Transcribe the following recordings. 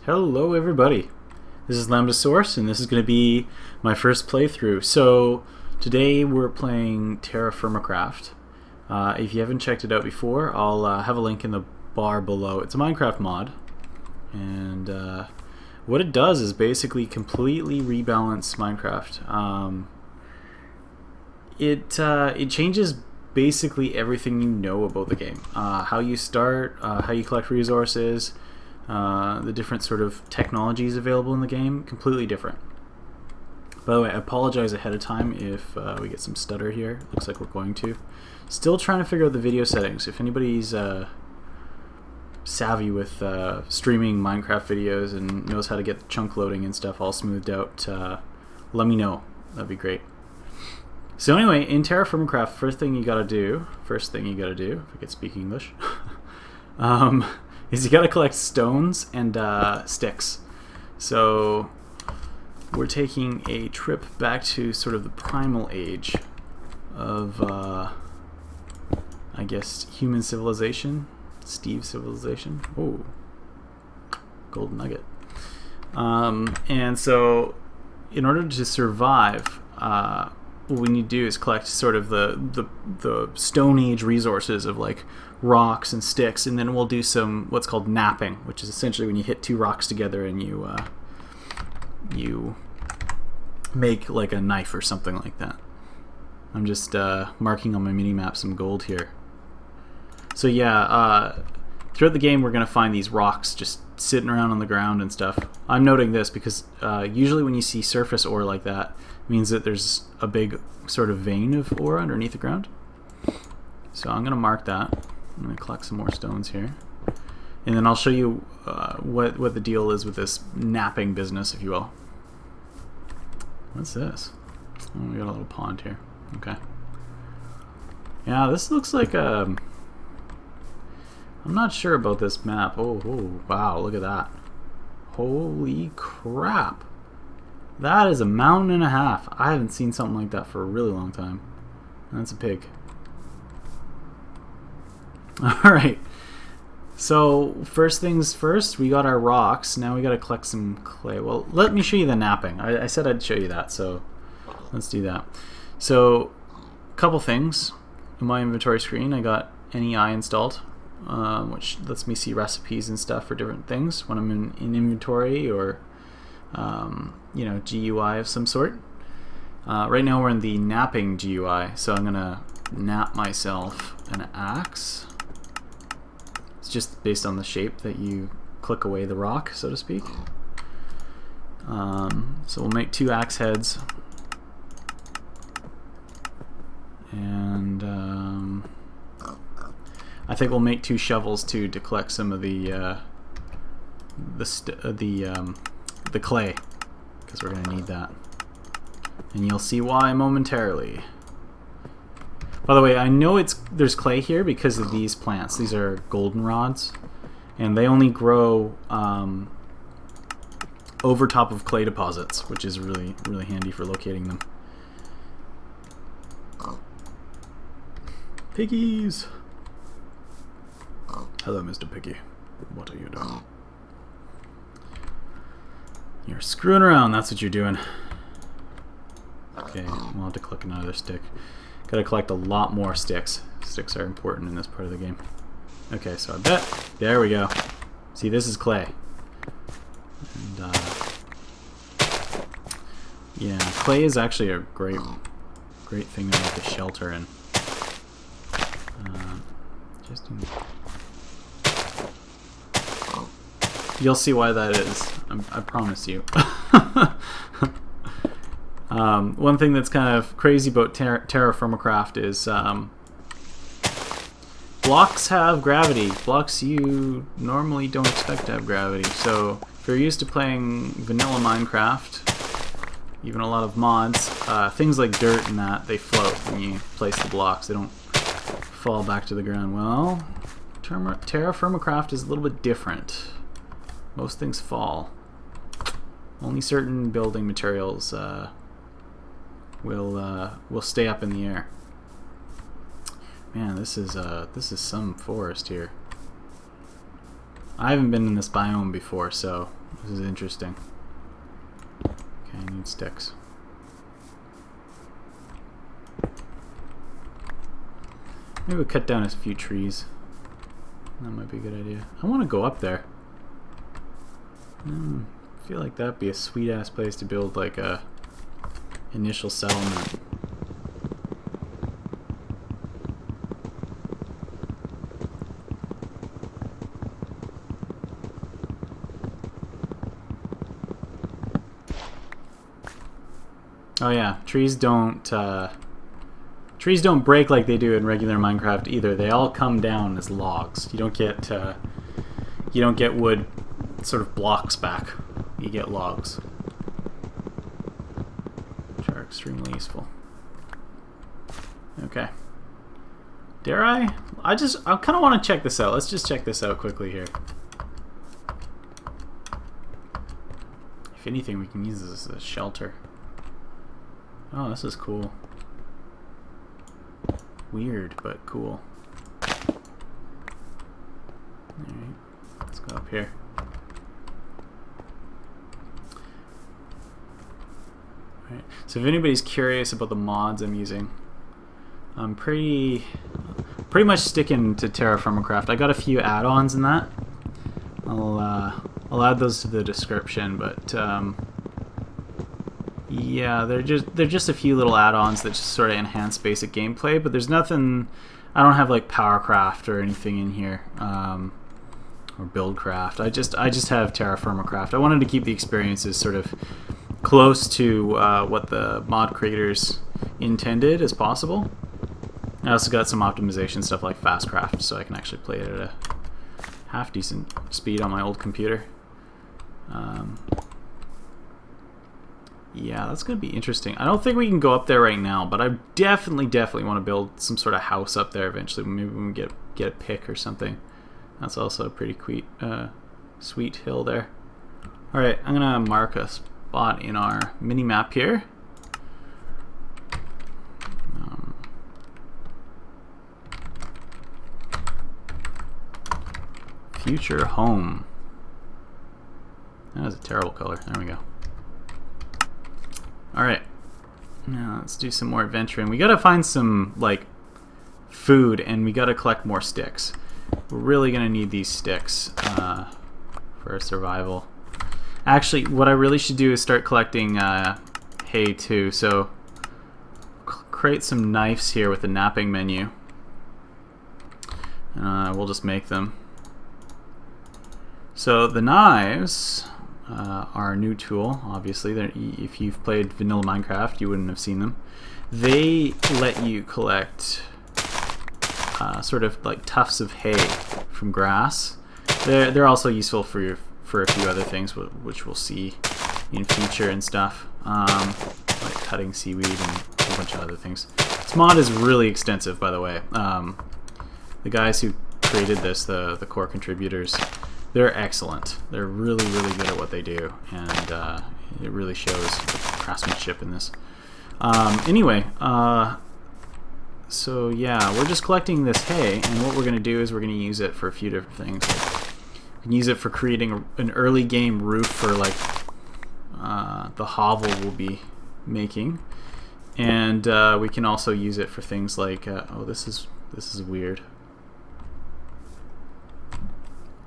Hello everybody, this is LambdaSource and this is going to be my first playthrough. So today we're playing TerraFirmaCraft. If you haven't checked it out before, I'll have a link in the bar below. It's a Minecraft mod, and what it does is basically completely rebalance Minecraft. It changes basically everything you know about the game. How you start, how you collect resources, the different sort of technologies available in the game, completely different. By the way, I apologize ahead of time if we get some stutter here. Looks like we're going to. Still trying to figure out the video settings. If anybody's savvy with streaming Minecraft videos and knows how to get chunk loading and stuff all smoothed out, let me know. That'd be great. So anyway, in TerraFirmaCraft, first thing you gotta do, if I could speak English, is you gotta collect stones and sticks. So we're taking a trip back to sort of the primal age of, I guess, human civilization, Steve civilization. Oh, gold nugget. And so in order to survive, what we need to do is collect sort of the Stone Age resources of like rocks and sticks, and then we'll do some what's called knapping, which is essentially when you hit two rocks together and you make like a knife or something like that. I'm just marking on my mini map some gold here. So yeah, throughout the game we're gonna find these rocks just sitting around on the ground and stuff. I'm noting this because usually when you see surface ore like that, it means that there's a big sort of vein of ore underneath the ground. So I'm gonna mark that. I'm gonna collect some more stones here, and then I'll show you what the deal is with this knapping business, if you will. What's this? Oh, we got a little pond here. Okay. Yeah, this looks like a... I'm not sure about this map. Oh, wow, look at that. Holy crap. That is a mountain and a half. I haven't seen something like that for a really long time. That's a pig. Alright. So, first things first, we got our rocks. Now we gotta collect some clay. Well, let me show you the knapping. I said I'd show you that, so let's do that. So, a couple things. In my inventory screen, I got NEI installed, which lets me see recipes and stuff for different things when I'm in inventory or you know, GUI of some sort. Right now we're in the knapping GUI, so I'm gonna knap myself an axe. It's just based on the shape that you click away the rock, so to speak. So we'll make 2 axe heads, and I think we'll make 2 shovels too to collect some of the clay, because we're going to need that. And you'll see why momentarily. By the way, I know there's clay here because of these plants. These are goldenrods, and they only grow over top of clay deposits, which is really, really handy for locating them. Piggies! Hello, Mr. Piggy. What are you doing? You're screwing around, that's what you're doing. Okay, we'll have to collect another stick. Gotta collect a lot more sticks. Sticks are important in this part of the game. Okay, so I bet... There we go. See, this is clay. And, yeah, clay is actually a great thing to make a shelter in. You'll see why that is. I promise you. One thing that's kind of crazy about TerraFirmaCraft is blocks have gravity. Blocks you normally don't expect to have gravity. So if you're used to playing vanilla Minecraft, even a lot of mods, things like dirt and that, they float when you place the blocks. They don't fall back to the ground. Well, TerraFirmaCraft is a little bit different. Most things fall. Only certain building materials will stay up in the air. Man, this is some forest here. I haven't been in this biome before, so This is interesting. Okay, I need sticks. Maybe we'll cut down a few trees. That might be a good idea. I want to go up there. I feel like that'd be a sweet ass place to build like a initial settlement. Oh yeah, trees don't break like they do in regular Minecraft either. They all come down as logs. You don't get wood sort of blocks back. You get logs, which are extremely useful. Okay. Dare I? I kind of want to check this out. Let's just check this out quickly here. If anything, we can use this as a shelter. Oh, this is cool. Weird, but cool. Alright, let's go up here. Alright, so if anybody's curious about the mods I'm using, I'm pretty much sticking to TerraFirmaCraft. I got a few add-ons in that. I'll add those to the description, but yeah, they're just a few little add-ons that just sort of enhance basic gameplay, but there's nothing. I don't have like PowerCraft or anything in here, or BuildCraft. I just have TerraFirmaCraft. I wanted to keep the experiences sort of close to what the mod creators intended as possible. I also got some optimization stuff like FastCraft, so I can actually play it at a half decent speed on my old computer. Yeah, that's going to be interesting. I don't think we can go up there right now, but I definitely want to build some sort of house up there eventually. Maybe when we get a pick or something. That's also a pretty sweet hill there. Alright, I'm going to mark a spot in our mini-map here. Future home. That is a terrible color. There we go. Alright, now let's do some more adventuring. We gotta find some, like, food, and we gotta collect more sticks. We're really gonna need these sticks for our survival. Actually, what I really should do is start collecting hay too, so create some knives here with the napping menu. We'll just make them. So the knives are a new tool, obviously. If you've played vanilla Minecraft, you wouldn't have seen them. They let you collect sort of like tufts of hay from grass. They're also useful for a few other things, which we'll see in future and stuff, like cutting seaweed and a whole bunch of other things. This mod is really extensive, by the way. The guys who created this, the core contributors, they're excellent. They're really good at what they do, and it really shows craftsmanship in this. Anyway, so yeah, we're just collecting this hay, and what we're going to do is we're going to use it for a few different things. We can use it for creating an early game roof for like the hovel we'll be making, and we can also use it for things like oh, this is weird.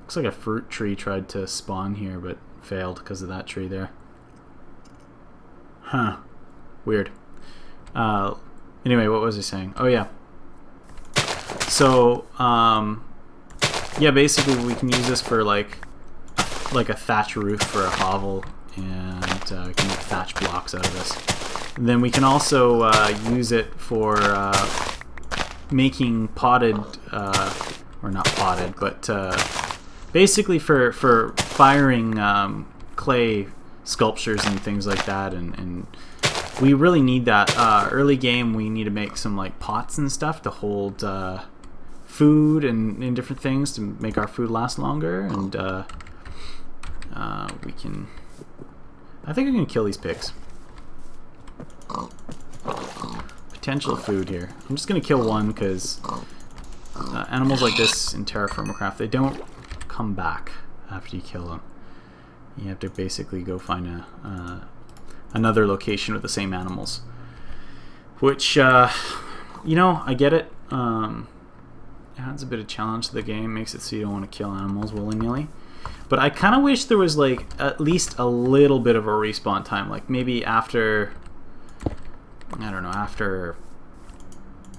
Looks like a fruit tree tried to spawn here, but failed because of that tree there. Huh. Weird. Anyway, what was I saying? Oh yeah. So, yeah, basically we can use this for like a thatch roof for a hovel, and we can make thatch blocks out of this. And then we can also use it for making potted, or not potted, but basically for firing clay sculptures and things like that, and we really need that. Early game we need to make some like pots and stuff to hold food and different things to make our food last longer, and we can, I think I'm gonna kill these pigs. Potential food here. I'm just gonna kill one because animals like this in TerraFirmaCraft, they don't come back after you kill them. You have to basically go find another location with the same animals. Which, you know, I get it. It adds a bit of challenge to the game, makes it so you don't want to kill animals willy-nilly. But I kind of wish there was like at least a little bit of a respawn time, like maybe after, I don't know, after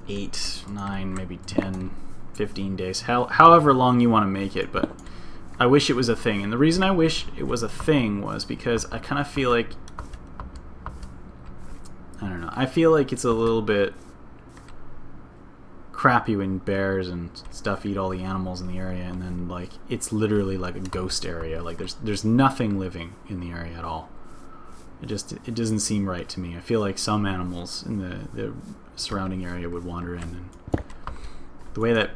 8, 9, maybe 10, 15 days, however long you want to make it. But I wish it was a thing, and the reason I wish it was a thing was because I kind of feel like, I don't know, I feel like it's a little bit crappy when bears and stuff eat all the animals in the area, and then like it's literally like a ghost area. Like there's nothing living in the area at all. It doesn't seem right to me. I feel like some animals in the surrounding area would wander in, and the way that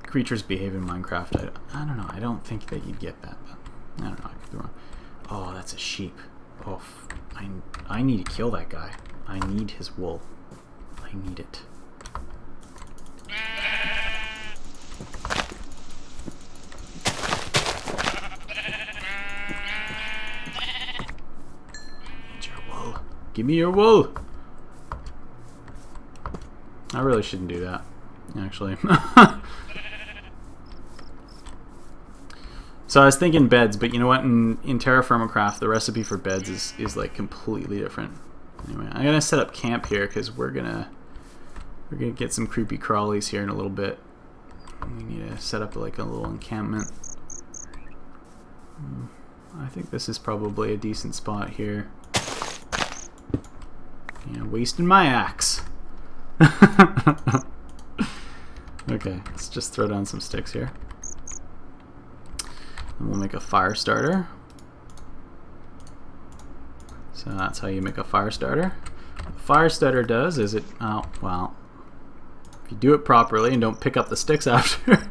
creatures behave in Minecraft, I don't know. I don't think that you'd get that, but I don't know. I could be wrong. Oh, that's a sheep. Oh, I need to kill that guy. I need his wool. I need it. Give me your wool! I really shouldn't do that, actually. So I was thinking beds, but you know what? In TerraFirmaCraft, the recipe for beds is like completely different. Anyway, I'm gonna set up camp here because we're gonna get some creepy crawlies here in a little bit. We need to set up like a little encampment. I think this is probably a decent spot here. Yeah, wasting my axe. Okay, let's just throw down some sticks here. And we'll make a fire starter. So that's how you make a fire starter. What a fire starter does is it, oh, well, if you do it properly and don't pick up the sticks after,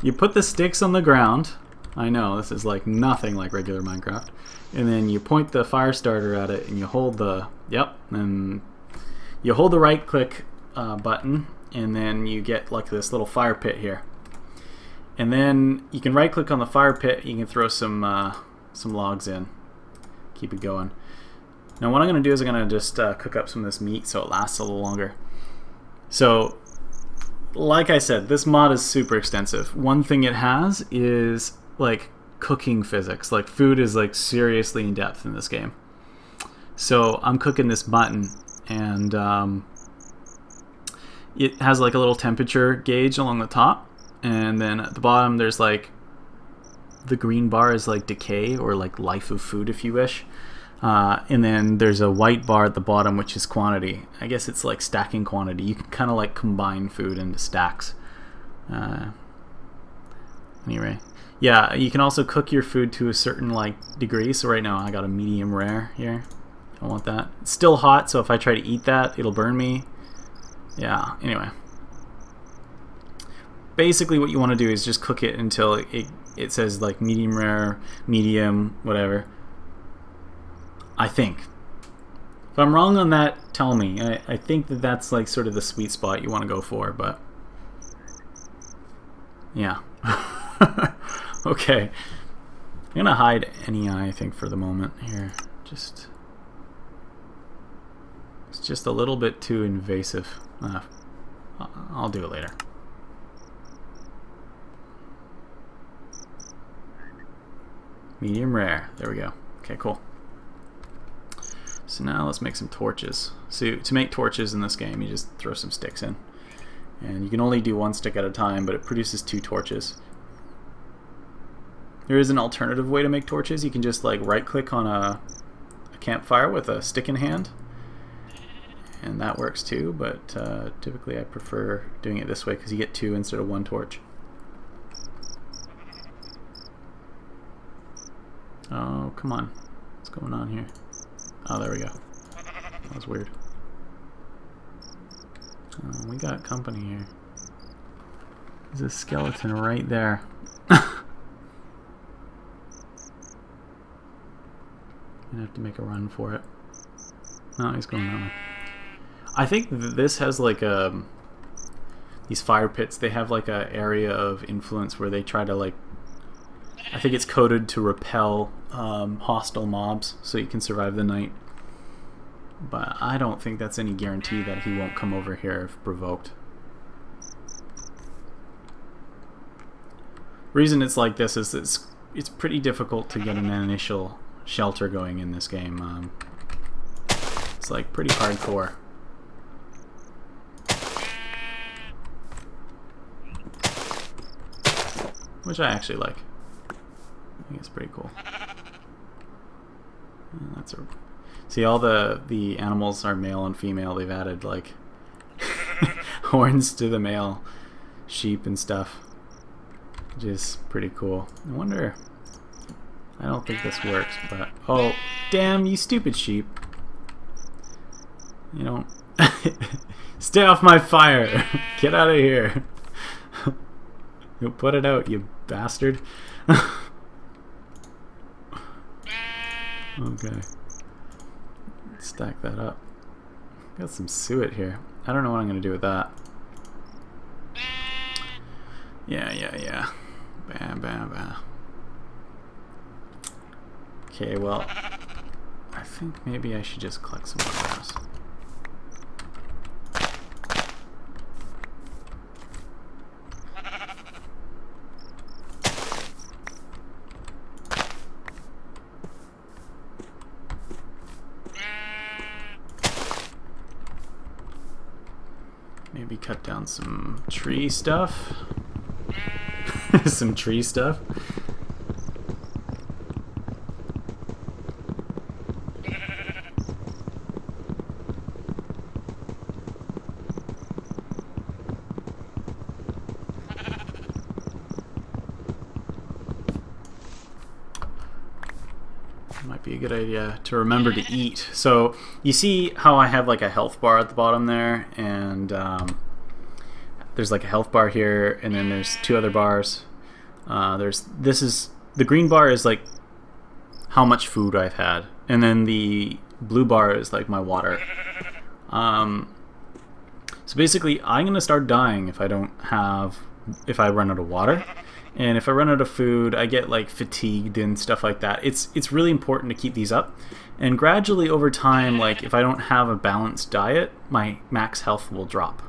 you put the sticks on the ground. I know, this is like nothing like regular Minecraft. And then you point the fire starter at it and you hold the, and you hold the right click button, and then you get like this little fire pit here. And then you can right click on the fire pit, you can throw some logs in. Keep it going. Now what I'm going to do is I'm going to just cook up some of this meat so it lasts a little longer. So, like I said, this mod is super extensive. One thing it has is like cooking physics. Like food is like seriously in depth in this game. So I'm cooking this mutton, and it has like a little temperature gauge along the top, and then at the bottom there's like the green bar is like decay or like life of food if you wish, and then there's a white bar at the bottom which is quantity. I guess it's like stacking quantity. You can kind of like combine food into stacks. Anyway, yeah, you can also cook your food to a certain like degree. So right now I got a medium rare here. I want that. It's still hot, so if I try to eat that, it'll burn me. Yeah, anyway. Basically what you want to do is just cook it until it says like medium rare, medium, whatever. I think. If I'm wrong on that, tell me. I think that that's like sort of the sweet spot you want to go for, but yeah. Okay. I'm gonna hide any eye, I think, for the moment here. It's just a little bit too invasive. I'll do it later. Medium rare. There we go. Okay, cool. So now let's make some torches. So to make torches in this game, you just throw some sticks in. And you can only do one stick at a time, but it produces 2 torches. There is an alternative way to make torches. You can just like right click on a campfire with a stick in hand, and that works too, but typically I prefer doing it this way because you get 2 instead of 1 torch. Oh, come on. What's going on here? Oh, there we go. That was weird. We got company here. There's a skeleton right there. Gonna have to make a run for it. No, he's going that way. I think this has like these fire pits. They have like a area of influence where they try to like I think it's coded to repel hostile mobs so you can survive the night. But I don't think that's any guarantee that he won't come over here if provoked. Reason it's like this is it's pretty difficult to get an initial shelter going in this game. It's like pretty hardcore. Which I actually like. I think it's pretty cool. And that's a... See, all the animals are male and female. They've added like horns to the male sheep and stuff, which is pretty cool. I wonder... I don't think this works, but... Oh, damn, you stupid sheep. You don't... Stay off my fire! Get out of here! You put it out, you bastard. Okay. Stack that up. Got some suet here. I don't know what I'm going to do with that. Yeah. Bam, bam, bam. Okay, well, I think maybe I should just collect some more grass. Maybe cut down some tree stuff. Some tree stuff. Might be a good idea to remember to eat. So you see how I have like a health bar at the bottom there, and there's like a health bar here, and then there's two other bars. The green bar is like how much food I've had, and then the blue bar is like my water. So basically, I'm gonna start dying if I run out of water. And if I run out of food, I get like fatigued and stuff like that. It's really important to keep these up. And gradually over time, like if I don't have a balanced diet, my max health will drop.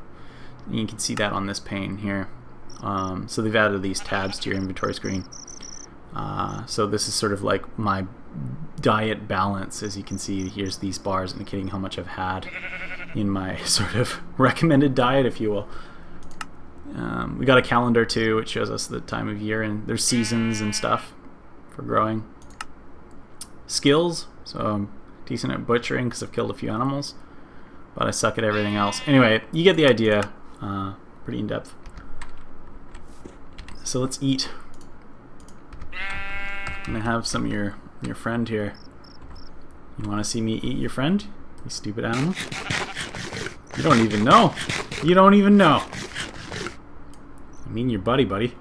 And you can see that on this pane here. So they've added these tabs to your inventory screen. So this is sort of like my diet balance. As you can see, here's these bars indicating how much I've had in my sort of recommended diet, if you will. We got a calendar too, which shows us the time of year, and there's seasons and stuff for growing. Skills, so I'm decent at butchering because I've killed a few animals, but I suck at everything else. Anyway, you get the idea. Pretty in depth. So let's eat. I'm gonna have some of your friend here. You want to see me eat your friend? You stupid animal. You don't even know. You don't even know. I mean your buddy.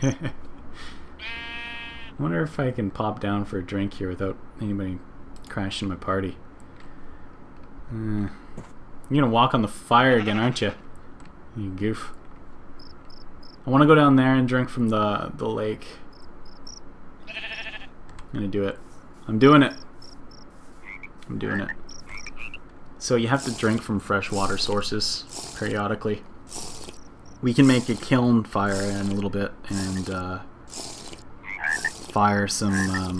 I wonder if I can pop down for a drink here without anybody crashing my party. You're gonna walk on the fire again, aren't you? You goof. I want to go down there and drink from the lake. I'm gonna do it. I'm doing it. I'm doing it. So you have to drink from fresh water sources periodically. We can make a kiln fire in a little bit and fire some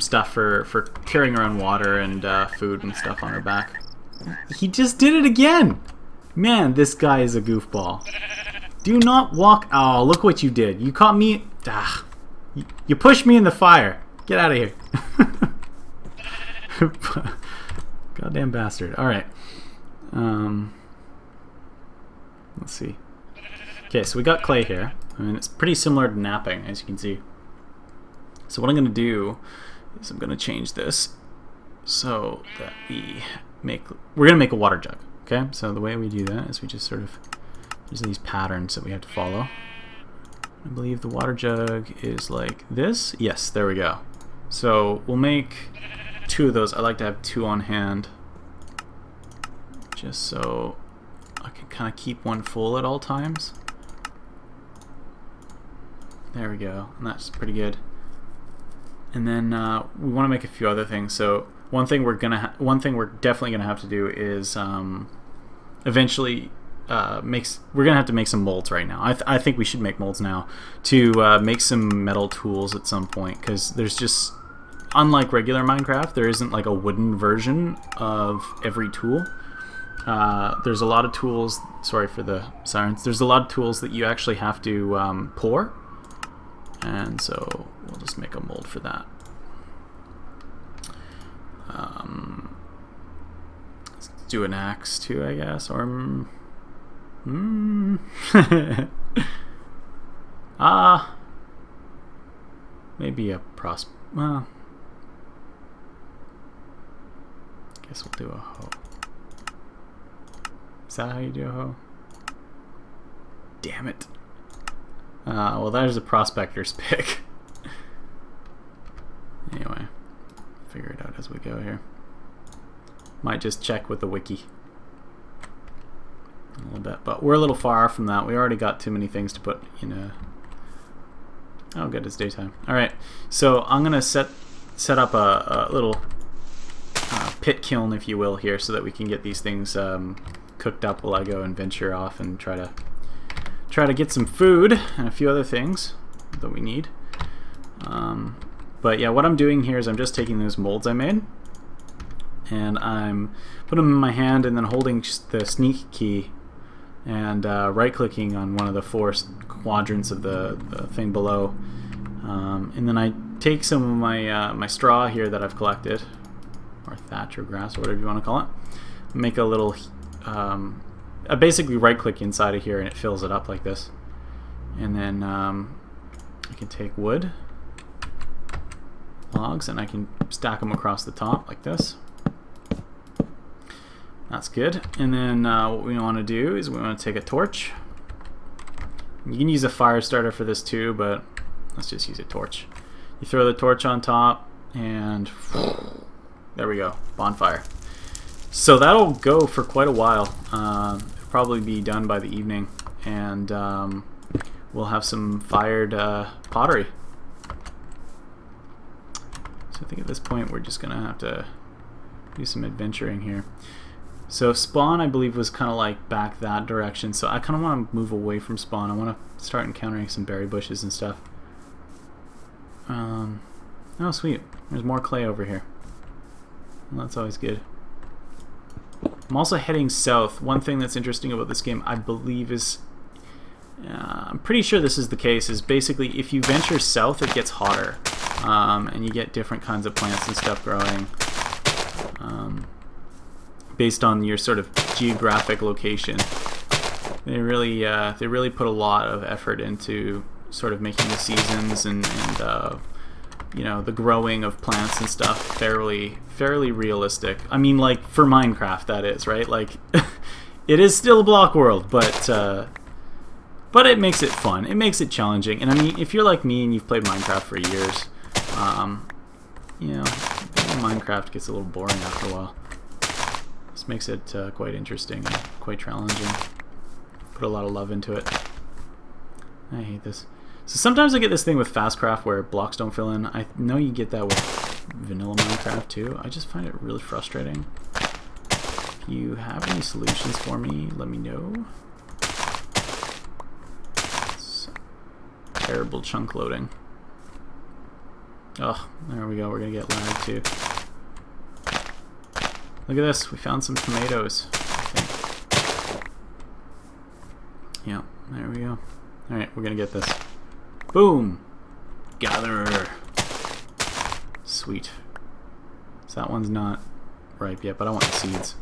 stuff for carrying around water and food and stuff on our back. He just did it again! Man, this guy is a goofball. Do not walk... Oh, look what you did. You caught me... Ah, you pushed me in the fire. Get out of here. Goddamn bastard. Alright. Let's see. Okay, so we got clay here. I mean, it's pretty similar to napping, as you can see. So what I'm going to do is I'm going to change this so that we're going to make a water jug. Okay, so the way we do that is we just sort of, there's these patterns that we have to follow. I believe the water jug is like this. Yes, there we go. So we'll make 2 of those. I like to have 2 on hand, just so I can kind of keep one full at all times. There we go, and that's pretty good. And then we want to make a few other things. So one thing we're definitely gonna have to do is eventually we're gonna have to make some molds right now. I think we should make molds now to make some metal tools at some point, because there's just, unlike regular Minecraft, there isn't like a wooden version of every tool. There's a lot of tools, sorry for the sirens, there's a lot of tools that you actually have to pour, and so we'll just make a mold for that. Let's do an axe too, I guess, or maybe a well, I guess we'll do a hoe. Is that how you do a hoe? Damn it. Well, there's a prospector's pick. Anyway, figure it out as we go here. Might just check with the wiki a little bit, but we're a little far from that. We already got too many things to put in a... Oh, good, it's daytime. All right, so I'm gonna set up a little pit kiln, if you will, here, so that we can get these things cooked up while I go and venture off and try to get some food and a few other things that we need. But yeah, what I'm doing here is I'm just taking those molds I made, and I'm putting them in my hand and then holding the sneak key and right-clicking on one of the 4 quadrants of the thing below. And then I take some of my straw here that I've collected, or thatch or grass or whatever you want to call it, make a little... I basically right-click inside of here and it fills it up like this. And then I can take wood, logs, and I can stack them across the top like this. That's good. And then what we want to do is we want to take a torch. You can use a fire starter for this too, but let's just use a torch. You throw the torch on top and there we go, bonfire. So that'll go for quite a while. It'll probably be done by the evening, and we'll have some fired pottery. So I think at this point we're just gonna have to do some adventuring here. So spawn, I believe, was kind of like back that direction, so I kind of want to move away from spawn. I want to start encountering some berry bushes and stuff. Oh sweet, there's more clay over here. Well, that's always good. I'm also heading south. One thing that's interesting about this game, I believe, is I'm pretty sure this is the case, is basically if you venture south it gets hotter, and you get different kinds of plants and stuff growing based on your sort of geographic location. They really put a lot of effort into sort of making the seasons and you know, the growing of plants and stuff fairly realistic. I mean, like, for Minecraft, that is, right? Like, it is still a block world, but it makes it fun. It makes it challenging. And I mean, if you're like me and you've played Minecraft for years, you know, Minecraft gets a little boring after a while. This makes it quite interesting and quite challenging. Put a lot of love into it. I hate this. So sometimes I get this thing with FastCraft where blocks don't fill in. I know you get that with vanilla Minecraft too. I just find it really frustrating. If you have any solutions for me, let me know. It's terrible chunk loading. Oh, there we go. We're gonna get lag too. Look at this. We found some tomatoes, I think. Yeah, there we go. Alright, we're gonna get this. Boom! Gatherer. Sweet. So that one's not ripe yet, but I want the seeds.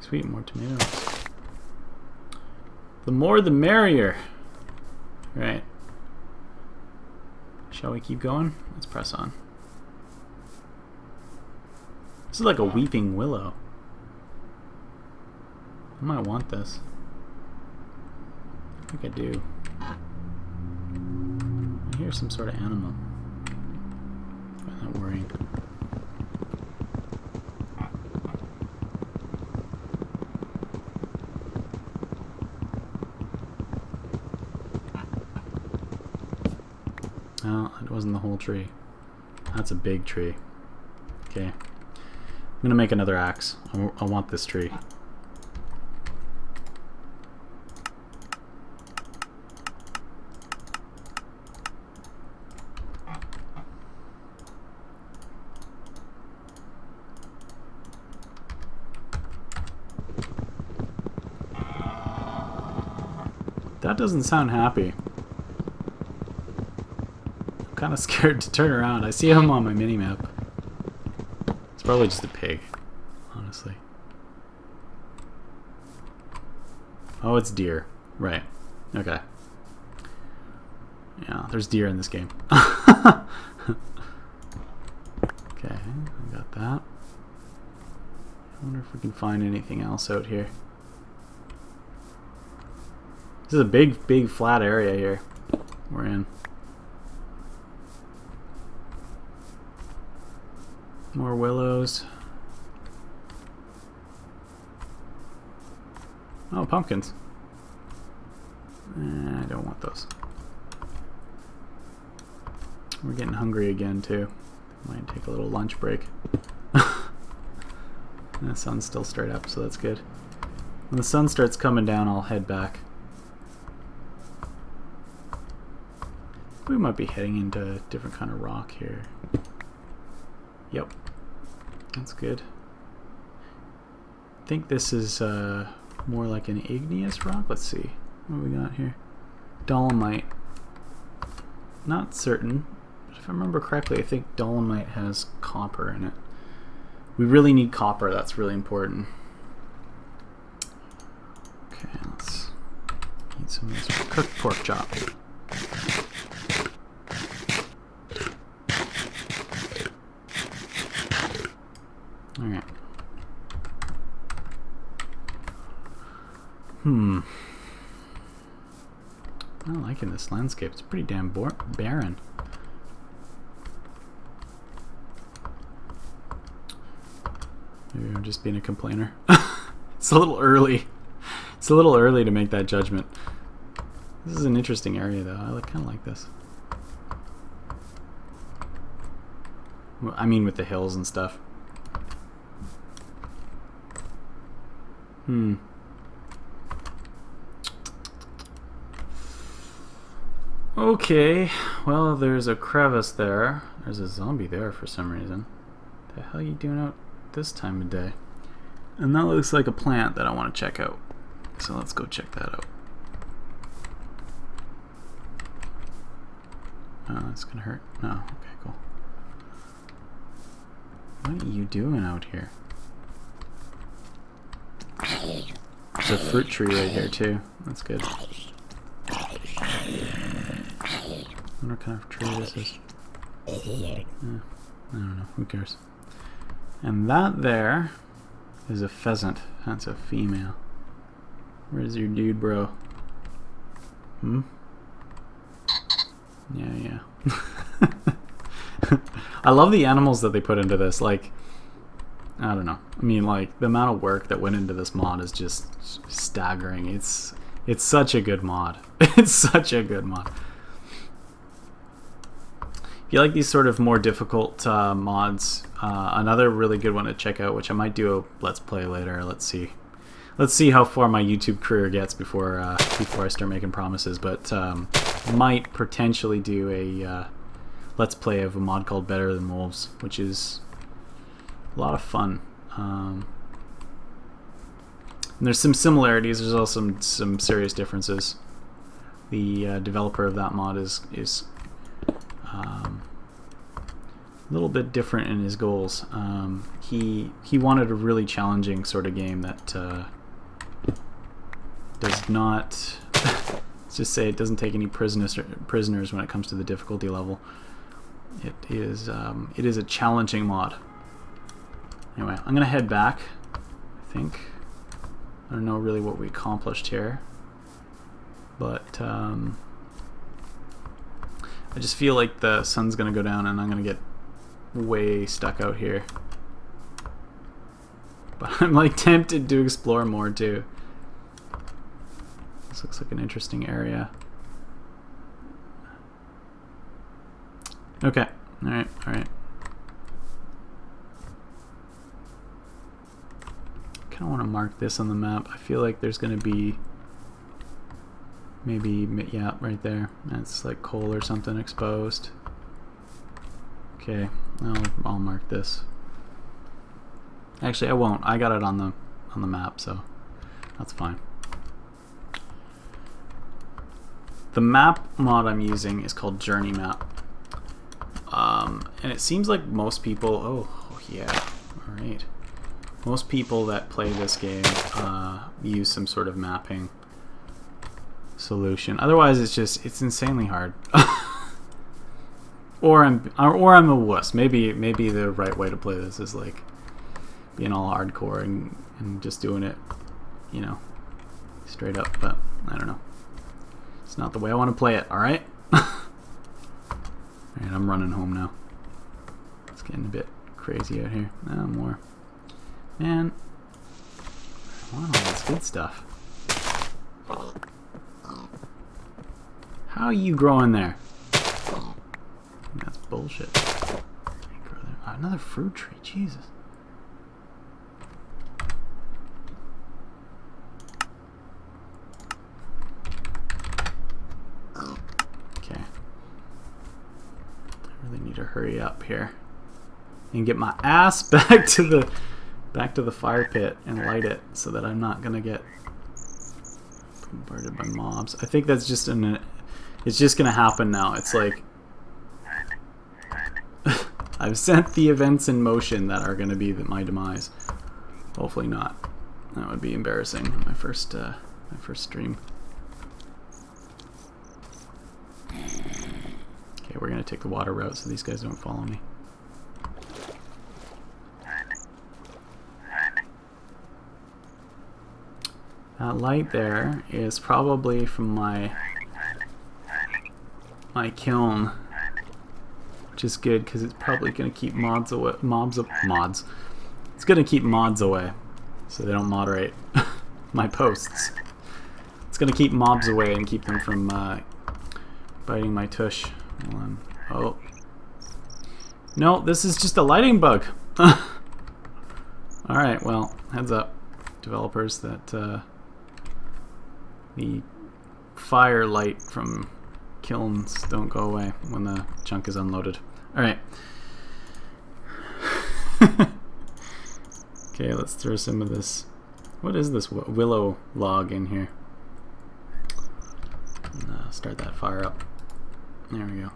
Sweet, more tomatoes. The more the merrier. Right. Shall we keep going? Let's press on. This is like a weeping willow. I might want this. I think I do. I hear some sort of animal. I'm not worrying. Oh, it wasn't the whole tree. That's a big tree. Okay. I'm gonna make another axe. I want this tree. That doesn't sound happy. I'm kind of scared to turn around. I see him on my minimap. It's probably just a pig, honestly. Oh, it's deer. Right. Okay. Yeah, there's deer in this game. Okay, I got that. I wonder if we can find anything else out here. This is a big flat area here we're in. More willows. Oh, pumpkins. I don't want those. We're getting hungry again too. Might take a little lunch break. The sun's still straight up, so that's good. When the sun starts coming down, I'll head back. We might be heading into a different kind of rock here. Yep. That's good. I think this is more like an igneous rock. Let's see. What do we got here? Dolomite. Not certain, but if I remember correctly, I think dolomite has copper in it. We really need copper. That's really important. Okay, let's eat some of this cooked pork chop. Alright. I'm not liking this landscape. It's pretty damn barren. Maybe I'm just being a complainer. It's a little early. It's a little early to make that judgment. This is an interesting area though. I kind of like this. I mean with the hills and stuff. Okay, well there's a crevice there. There's a zombie there for some reason. What the hell are you doing out this time of day? And that looks like a plant that I want to check out. So let's go check that out. Oh, that's gonna hurt. No, okay, cool. What are you doing out here? There's a fruit tree right here too. That's good. I wonder what kind of tree this is. I don't know. Who cares? And that there is a pheasant. That's a female. Where's your dude, bro? Yeah. I love the animals that they put into this. Like, I don't know. I mean, like, the amount of work that went into this mod is just staggering. It's such a good mod. It's such a good mod. If you like these sort of more difficult mods, another really good one to check out, which I might do a let's play later. Let's see how far my YouTube career gets before I start making promises. But might potentially do a let's play of a mod called Better Than Wolves, which is a lot of fun. And there's some similarities. There's also some serious differences. The developer of that mod is a little bit different in his goals. He wanted a really challenging sort of game that does not let's just say it doesn't take any prisoners when it comes to the difficulty level. It is a challenging mod. Anyway, I'm gonna head back. I think I don't know really what we accomplished here, but I just feel like the sun's gonna go down and I'm gonna get way stuck out here. But I'm like tempted to explore more too. This looks like an interesting area. Okay. All right. All right. Kind of want to mark this on the map. I feel like there's going to be maybe, yeah, right there. That's like coal or something exposed. Okay, I'll mark this. Actually, I won't. I got it on the map, so that's fine. The map mod I'm using is called Journey Map, and it seems like most people. Oh yeah, all right. Most people that play this game use some sort of mapping solution. Otherwise, it's insanely hard. or I'm a wuss. Maybe the right way to play this is like being all hardcore and just doing it, you know, straight up. But I don't know. It's not the way I want to play it. All right. All right, I'm running home now. It's getting a bit crazy out here. More. Man, I want all this good stuff. How are you growing there? That's bullshit. Another fruit tree, Jesus. Okay. I really need to hurry up here and get my ass back to the fire pit and light it so that I'm not gonna get bombarded by mobs. I think that's just it's just gonna happen now. It's like I've sent the events in motion that are gonna be my demise. Hopefully not. That would be embarrassing. My first stream. Okay, we're gonna take the water route so these guys don't follow me. That light there is probably from my kiln, which is good because it's probably going to keep mods away. It's going to keep mods away, so they don't moderate my posts. It's going to keep mobs away and keep them from biting my tush. Oh, no! This is just a lighting bug. All right, well, heads up, developers, that the fire light from kilns don't go away when the chunk is unloaded. Alright. Okay, let's throw some of this. What is this willow log in here? And, start that fire up. There we go.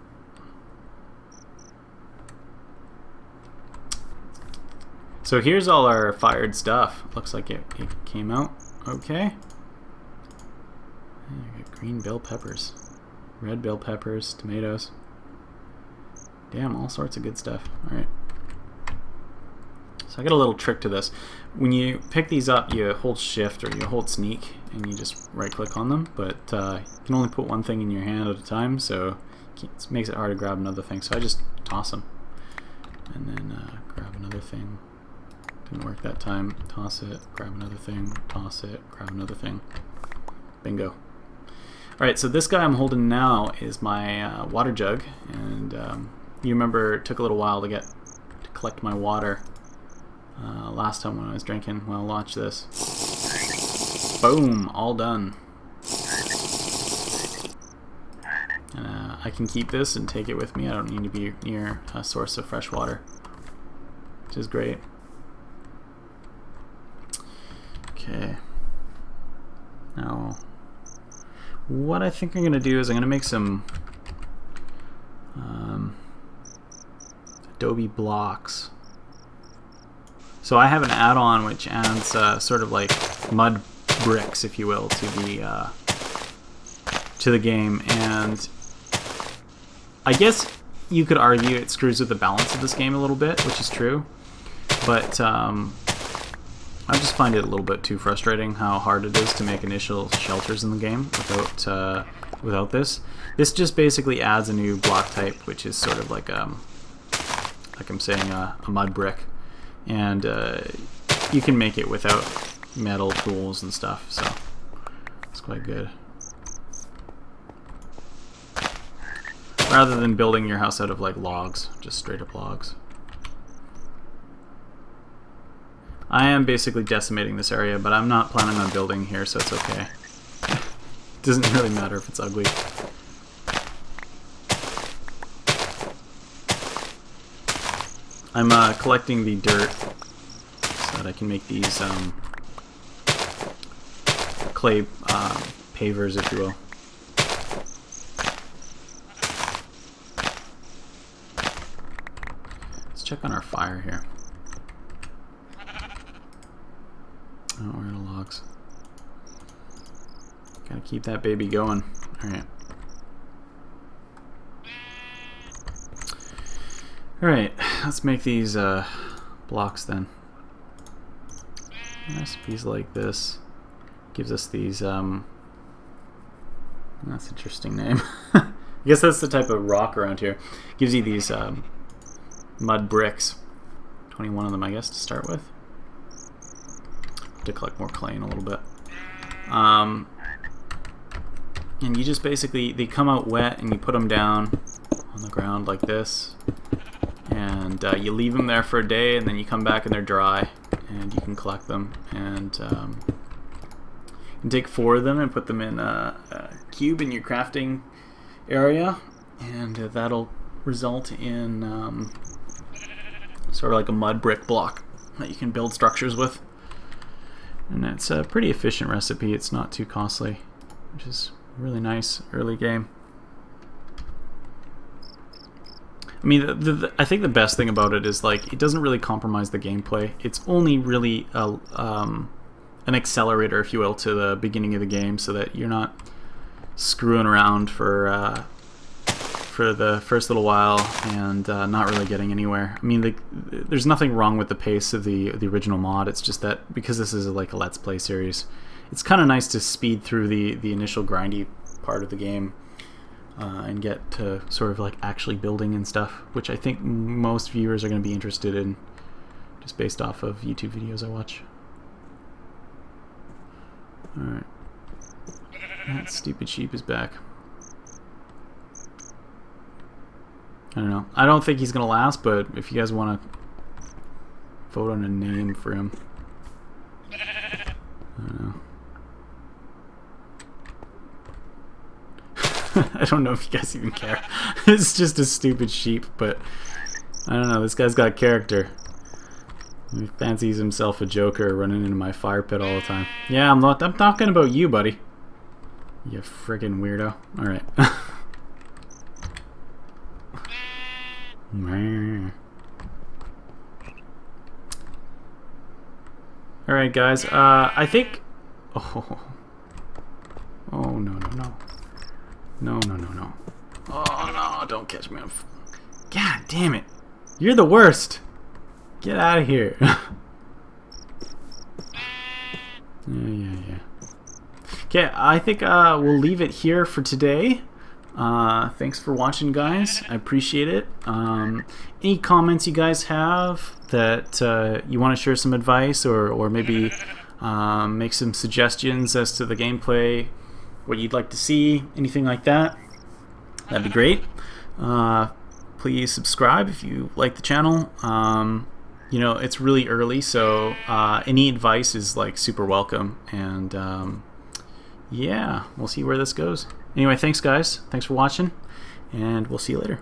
So here's all our fired stuff. Looks like it came out okay. You got green bell peppers, red bell peppers, tomatoes. Damn, all sorts of good stuff. Alright. So I got a little trick to this. When you pick these up, you hold shift or you hold sneak and you just right click on them, but you can only put one thing in your hand at a time, so it makes it hard to grab another thing. So I just toss them and then grab another thing. Didn't work that time. Toss it, grab another thing, toss it, grab another thing. Bingo. Alright, so this guy I'm holding now is my water jug, and you remember it took a little while to collect my water last time when I was drinking. Well, watch this. Boom! All done. I can keep this and take it with me. I don't need to be near a source of fresh water, which is great. Okay. Now, what I think I'm going to do is I'm going to make some adobe blocks. So I have an add-on which adds sort of like mud bricks, if you will, to the game, and I guess you could argue it screws with the balance of this game a little bit, which is true, but I just find it a little bit too frustrating how hard it is to make initial shelters in the game without this. This just basically adds a new block type, which is sort of like I'm saying, a mud brick, and you can make it without metal tools and stuff, so it's quite good. rather than building your house out of like logs, just straight up logs. I am basically decimating this area, but I'm not planning on building here, so it's okay. Doesn't really matter if it's ugly. I'm collecting the dirt so that I can make these clay pavers, if you will. Let's check on our fire here. Oh, we're out of logs. Gotta keep that baby going. Alright. Alright, let's make these blocks then. Recipes like this gives us these that's an interesting name. I guess that's the type of rock around here. Gives you these mud bricks. 21 of them, I guess, to start with. To collect more clay in a little bit. And you just basically, they come out wet and you put them down on the ground like this. And you leave them there for a day, and then you come back and they're dry, and you can collect them. And you can take 4 of them and put them in a cube in your crafting area, and that'll result in sort of like a mud brick block that you can build structures with. And it's a pretty efficient recipe. It's not too costly, which is really nice early game. I mean, I think the best thing about it is, like, it doesn't really compromise the gameplay. It's only really an accelerator, if you will, to the beginning of the game, so that you're not screwing around for the first little while and not really getting anywhere. I mean, there's nothing wrong with the pace of the original mod. It's just that because this is like a Let's Play series, it's kind of nice to speed through the initial grindy part of the game. And get to sort of like actually building and stuff, which I think most viewers are going to be interested in, just based off of YouTube videos I watch. Alright. That stupid sheep is back. I don't know. I don't think he's going to last, but if you guys want to vote on a name for him. I don't know. I don't know if you guys even care. It's just a stupid sheep, but I don't know. This guy's got character. He fancies himself a joker running into my fire pit all the time. Yeah, I'm talking about you, buddy. You friggin' weirdo. Alright. Alright, guys. I think... Oh, no. No. Oh, no, don't catch me on... God damn it. You're the worst. Get out of here. Yeah. Okay, I think we'll leave it here for today. Thanks for watching, guys. I appreciate it. Any comments you guys have that you want to share some advice or maybe make some suggestions as to the gameplay, what you'd like to see, anything like that, that'd be great. Please subscribe if you like the channel. You know, it's really early, so any advice is like super welcome, and yeah, we'll see where this goes. Anyway, thanks guys, thanks for watching, and we'll see you later.